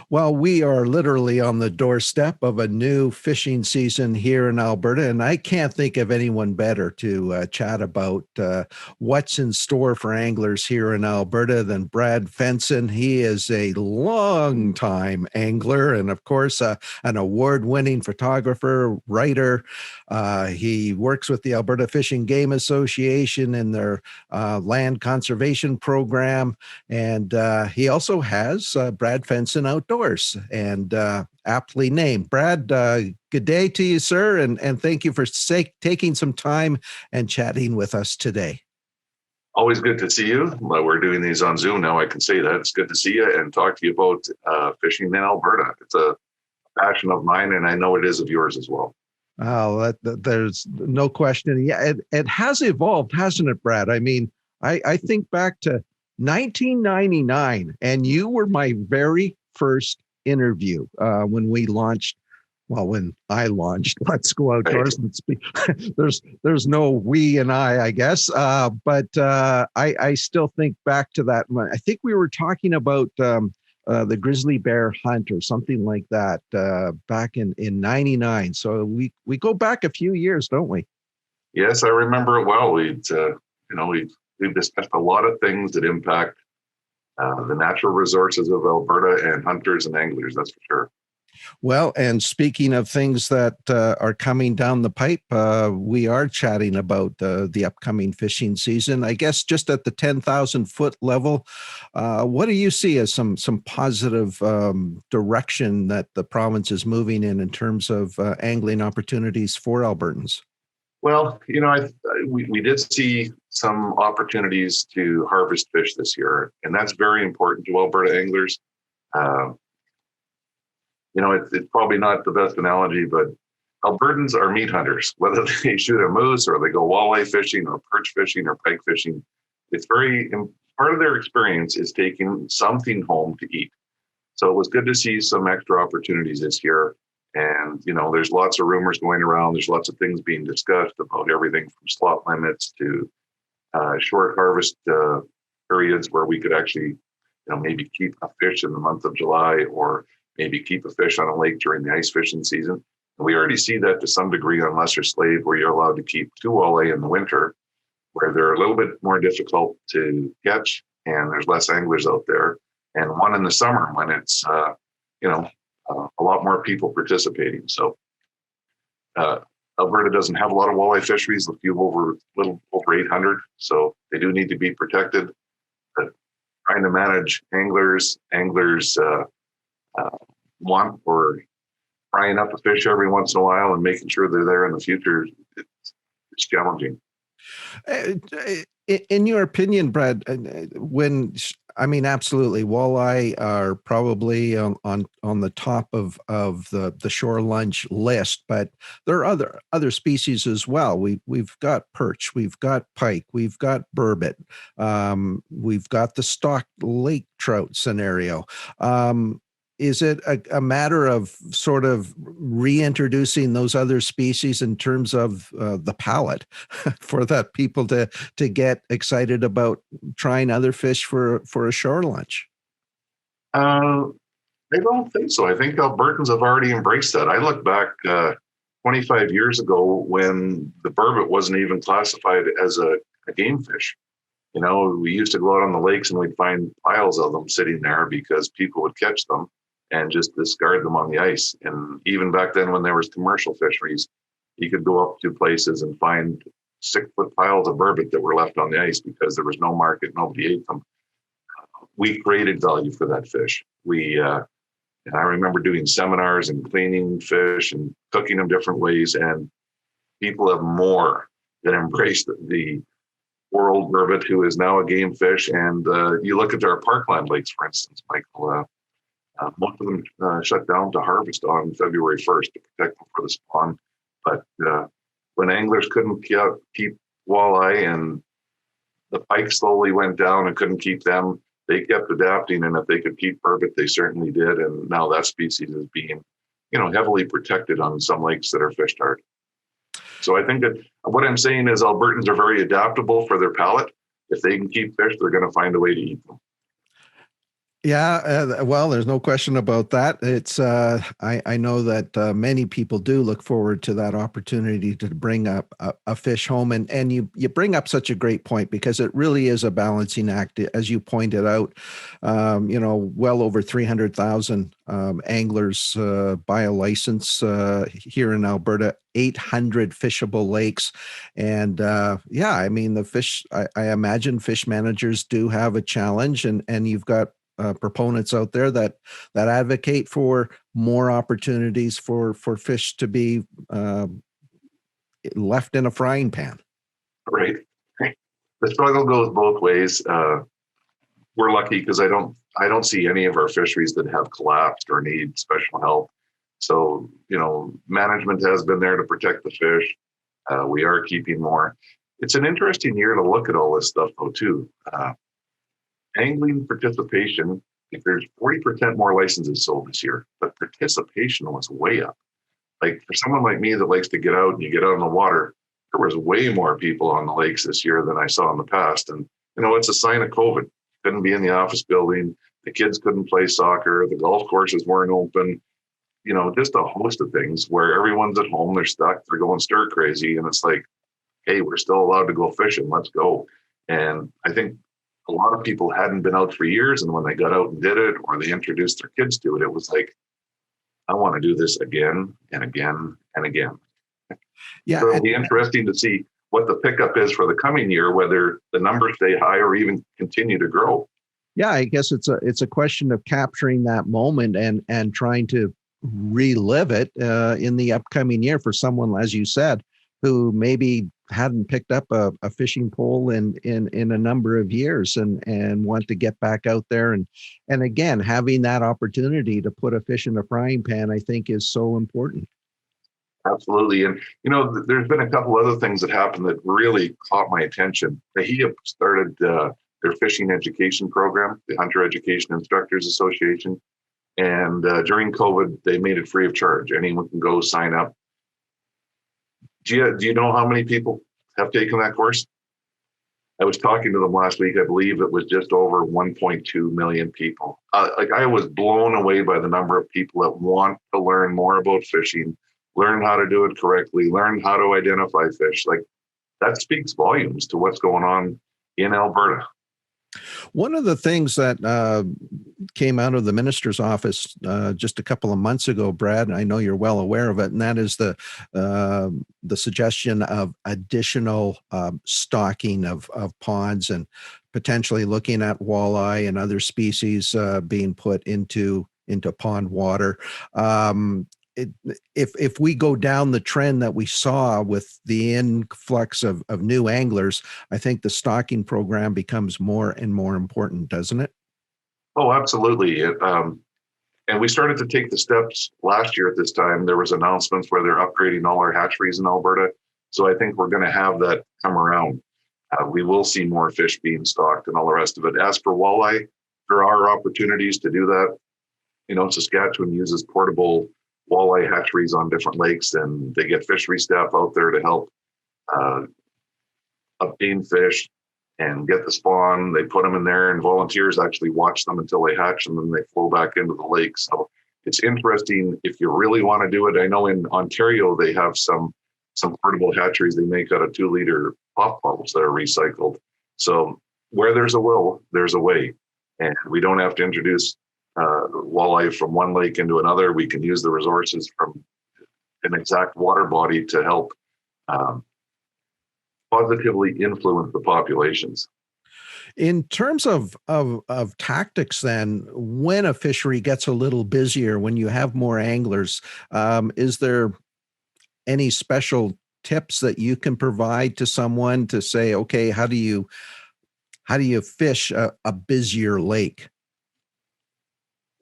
Well, we are literally on the doorstep of a new fishing season here in Alberta, and I can't think of anyone better to chat about what's in store for anglers here in Alberta than Brad Fenson. He is a long-time angler and, of course, an award-winning photographer, writer. He works with the Alberta Fish and Game Association in their land conservation program, and he also has Brad Fenson Outdoors, and aptly named. Brad, good day to you, sir, and thank you for taking some time and chatting with us today. Always good to see you. We're doing these on Zoom now. I can say that. It's good to see you and talk to you about fishing in Alberta. It's a passion of mine, and I know it is of yours as well. Oh, there's no question. Yeah, it has evolved, hasn't it, Brad? I mean, I think back to 1999, and you were my very first interview when we launched. Well, when I launched Let's Go Outdoors, right. There's no we and I guess. But I still think back to that. I think we were talking about the grizzly bear hunt or something like that back in 99. So we go back a few years, don't we? Yes, I remember it well. We've discussed a lot of things that impact the natural resources of Alberta and hunters and anglers, that's for sure. Well, and speaking of things that are coming down the pipe, we are chatting about the upcoming fishing season. I guess just at the 10,000 foot level, what do you see as some positive direction that the province is moving in terms of angling opportunities for Albertans? Well, we did see some opportunities to harvest fish this year, and that's very important to Alberta anglers. It's probably not the best analogy, but Albertans are meat hunters. Whether they shoot a moose or they go walleye fishing or perch fishing or pike fishing, it's part of their experience is taking something home to eat. So it was good to see some extra opportunities this year. And, there's lots of rumors going around. There's lots of things being discussed about everything from slot limits to short harvest periods where we could actually, maybe keep a fish in the month of July or maybe keep a fish on a lake during the ice fishing season. And we already see that to some degree on Lesser Slave, where you're allowed to keep 2 walleye in the winter, where they're a little bit more difficult to catch and there's less anglers out there, and 1 in the summer when it's, a lot more people participating. So Alberta doesn't have a lot of walleye fisheries, a little over 800. So they do need to be protected. But trying to manage anglers want for frying up a fish every once in a while and making sure they're there in the future, it's challenging. In your opinion, Brad, absolutely, walleye are probably on the top of the shore lunch list, but there are other species as well. We've got perch, we've got pike, we've got burbot, we've got the stocked lake trout scenario. Is it a matter of sort of reintroducing those other species in terms of the palate for that people to get excited about trying other fish for a shore lunch? I don't think so. I think Albertans have already embraced that. I look back 25 years ago when the burbot wasn't even classified as a game fish. We used to go out on the lakes and we'd find piles of them sitting there because people would catch them and just discard them on the ice. And even back then when there was commercial fisheries, you could go up to places and find 6-foot piles of burbot that were left on the ice because there was no market, nobody ate them. We created value for that fish. And I remember doing seminars and cleaning fish and cooking them different ways, and people have more than embraced the world burbot, who is now a game fish. And you look at our parkland lakes, for instance, Michael, most of them shut down to harvest on February 1st to protect them for the spawn. But when anglers couldn't keep walleye and the pike slowly went down and couldn't keep them, they kept adapting. And if they could keep burbot, they certainly did. And now that species is being, heavily protected on some lakes that are fished hard. So I think that what I'm saying is Albertans are very adaptable for their palate. If they can keep fish, they're going to find a way to eat them. Yeah, well, there's no question about that. I know that many people do look forward to that opportunity to bring up a fish home, and you bring up such a great point because it really is a balancing act, as you pointed out. Well over 300,000 anglers buy a license here in Alberta. 800 fishable lakes, and yeah, I mean the fish. I imagine fish managers do have a challenge, and you've got proponents out there that advocate for more opportunities for fish to be uh, left in a frying pan. Right? The struggle goes both ways. We're lucky because I don't see any of our fisheries that have collapsed or need special help. So management has been there to protect the fish. We are keeping more. It's an interesting year to look at all this stuff though too. Angling participation, if there's 40% more licenses sold this year, but participation was way up. Like for someone like me that likes to get out and you get out on the water, there was way more people on the lakes this year than I saw in the past. And it's a sign of COVID. Couldn't be in the office building. The kids couldn't play soccer. The golf courses weren't open. Just a host of things where everyone's at home. They're stuck. They're going stir crazy. And it's like, hey, we're still allowed to go fishing. Let's go. And I think a lot of people hadn't been out for years. And when they got out and did it, or they introduced their kids to it, it was like, I want to do this again and again and again. Yeah, So it'll be interesting to see what the pickup is for the coming year, whether the numbers stay high or even continue to grow. yeah, I guess it's a question of capturing that moment and trying to relive it in the upcoming year for someone, as you said, who maybe hadn't picked up a fishing pole in a number of years and want to get back out there and again having that opportunity to put a fish in a frying pan, I think, is so important. Absolutely. And, there's been a couple other things that happened that really caught my attention. He started their fishing education program, the Hunter Education Instructors Association. And during COVID, they made it free of charge. Anyone can go sign up. Do you know how many people have taken that course? I was talking to them last week. I believe it was just over 1.2 million people. I was blown away by the number of people that want to learn more about fishing, learn how to do it correctly, learn how to identify fish. Like that speaks volumes to what's going on in Alberta. One of the things that came out of the minister's office just a couple of months ago, Brad, and I know you're well aware of it, and that is the suggestion of additional stocking of ponds and potentially looking at walleye and other species being put into pond water. It, if we go down the trend that we saw with the influx of new anglers, I think the stocking program becomes more and more important, doesn't it? Oh, absolutely. And we started to take the steps last year at this time. There was announcements where they're upgrading all our hatcheries in Alberta. So I think we're going to have that come around. We will see more fish being stocked and all the rest of it. As for walleye, there are opportunities to do that. Saskatchewan uses portable walleye hatcheries on different lakes, and they get fishery staff out there to help obtain fish and get the spawn. They put them in there, and volunteers actually watch them until they hatch, and then they flow back into the lake. So it's interesting if you really want to do it. I know in Ontario they have some portable hatcheries they make out of 2-liter pop bottles that are recycled. So where there's a will, there's a way, and we don't have to introduce walleye from one lake into another. We can use the resources from an exact water body to help positively influence the populations. In terms of tactics, then, when a fishery gets a little busier, when you have more anglers, is there any special tips that you can provide to someone to say, okay, how do you fish a busier lake?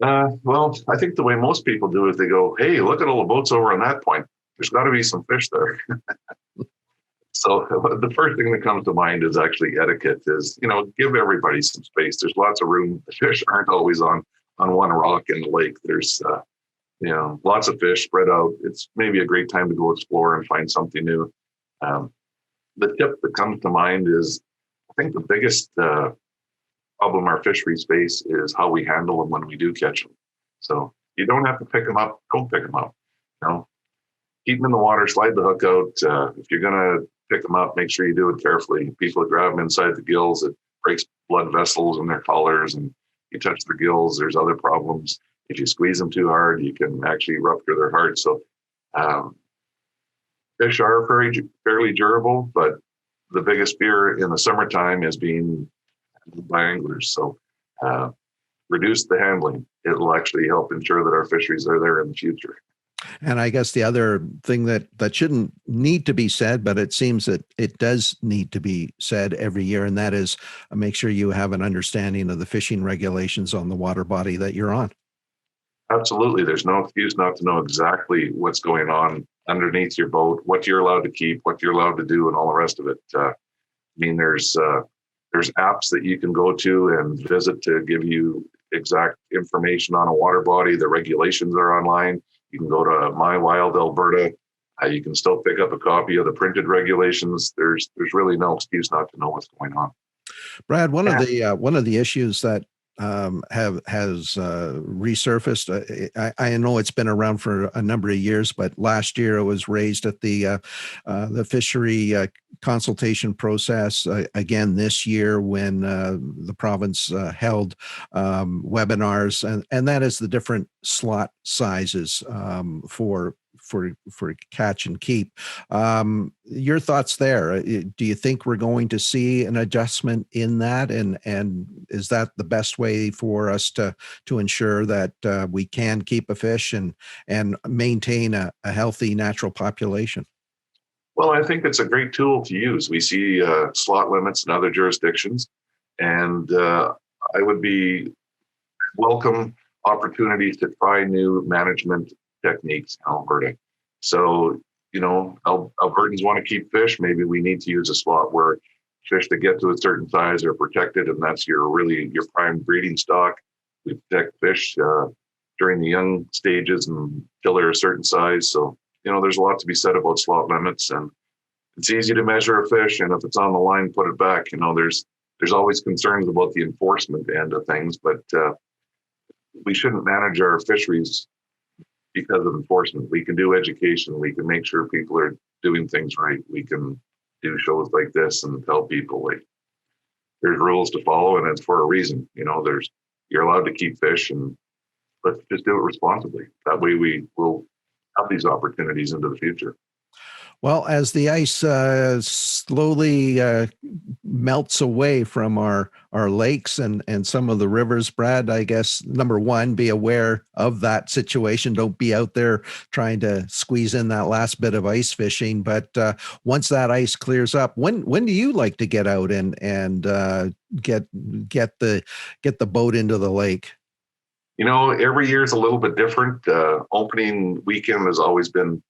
Well, I think the way most people do it, they go, hey, look at all the boats over on that point. There's got to be some fish there. So the first thing that comes to mind is actually etiquette is, give everybody some space. There's lots of room. The fish aren't always on one rock in the lake. There's, lots of fish spread out. It's maybe a great time to go explore and find something new. The tip that comes to mind is, I think the biggest problem our fisheries face is how we handle them when we do catch them. So you don't have to pick them up. Don't pick them up. You know, keep them in the water, slide the hook out. If you're going to pick them up, make sure you do it carefully. People that grab them inside the gills, it breaks blood vessels in their collars, and you touch the gills, there's other problems. If you squeeze them too hard, you can actually rupture their heart. So um, fish are fairly durable, but the biggest fear in the summertime is being handled by anglers. So uh, reduce the handling. It'll actually help ensure that our fisheries are there in the future. And I guess the other thing that shouldn't need to be said, but it seems that it does need to be said every year, and that is make sure you have an understanding of the fishing regulations on the water body that you're on. Absolutely. There's no excuse not to know exactly what's going on underneath your boat, what you're allowed to keep, what you're allowed to do, and all the rest of it. I mean, there's apps that you can go to and visit to give you exact information on a water body. The regulations are online. You can go to My Wild Alberta. You can still pick up a copy of the printed regulations. There's really no excuse not to know what's going on. Brad, one of the issues that has resurfaced. I know it's been around for a number of years, but last year it was raised at the fishery consultation process again this year when the province held webinars, and that is the different slot sizes for catch and keep. Your thoughts there? Do you think we're going to see an adjustment in that, and is that the best way for us to ensure that we can keep a fish and maintain a healthy natural population? Well, I think it's a great tool to use. We see slot limits in other jurisdictions, and I would be welcome opportunities to try new management techniques in Alberta. So, Albertans want to keep fish. Maybe we need to use a slot where fish that get to a certain size are protected, and that's your prime breeding stock. We protect fish during the young stages until they're a certain size. So, there's a lot to be said about slot limits, and it's easy to measure a fish, and if it's on the line, put it back. There's always concerns about the enforcement end of things, but we shouldn't manage our fisheries because of enforcement. We can do education. We can make sure people are doing things right. We can do shows like this and tell people, like, there's rules to follow, and it's for a reason. You're allowed to keep fish, and let's just do it responsibly. That way we will have these opportunities into the future. Well, as the ice slowly melts away from our lakes and some of the rivers, Brad, I guess, number one, be aware of that situation. Don't be out there trying to squeeze in that last bit of ice fishing. But once that ice clears up, when do you like to get out and get the boat into the lake? Every year is a little bit different. Opening weekend has always been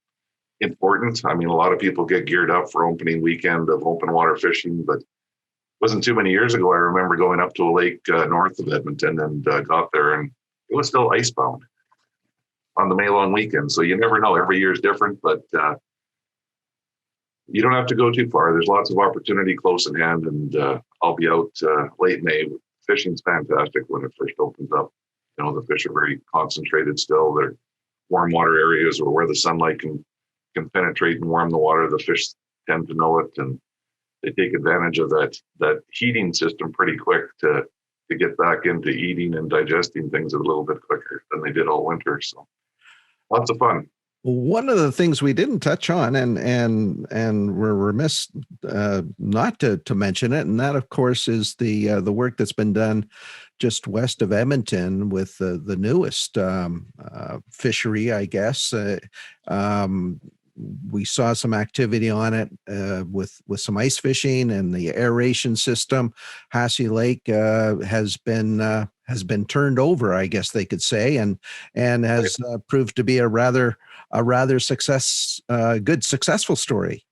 important. I mean, a lot of people get geared up for opening weekend of open water fishing, but it wasn't too many years ago. I remember going up to a lake north of Edmonton and got there, and it was still icebound on the May long weekend. So you never know. Every year is different, but you don't have to go too far. There's lots of opportunity close at hand, and I'll be out late May. Fishing's fantastic when it first opens up. The fish are very concentrated still. They're warm water areas or where the sunlight can penetrate and warm the water. The fish tend to know it, and they take advantage of that heating system pretty quick to get back into eating and digesting things a little bit quicker than they did all winter. So lots of fun. One of the things we didn't touch on, and we're remiss not to mention it, and that, of course, is the work that's been done just west of Edmonton with the newest fishery, I guess. We saw some activity on it with some ice fishing and the aeration system. Hassi Lake has been turned over, I guess they could say, and has proved to be a rather successful story.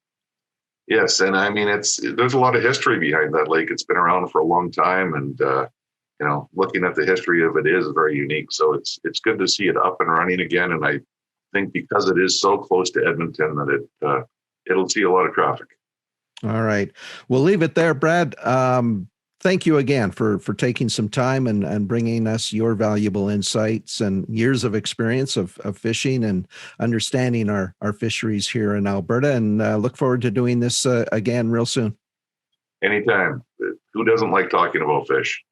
Yes, and I mean there's a lot of history behind that lake. It's been around for a long time, and looking at the history of it is very unique. So it's good to see it up and running again, and I think because it is so close to Edmonton that it'll see a lot of traffic. All right. We'll leave it there, Brad. thank you again for taking some time and bringing us your valuable insights and years of experience of fishing and understanding our fisheries here in Alberta. And look forward to doing this again real soon. Anytime. Who doesn't like talking about fish?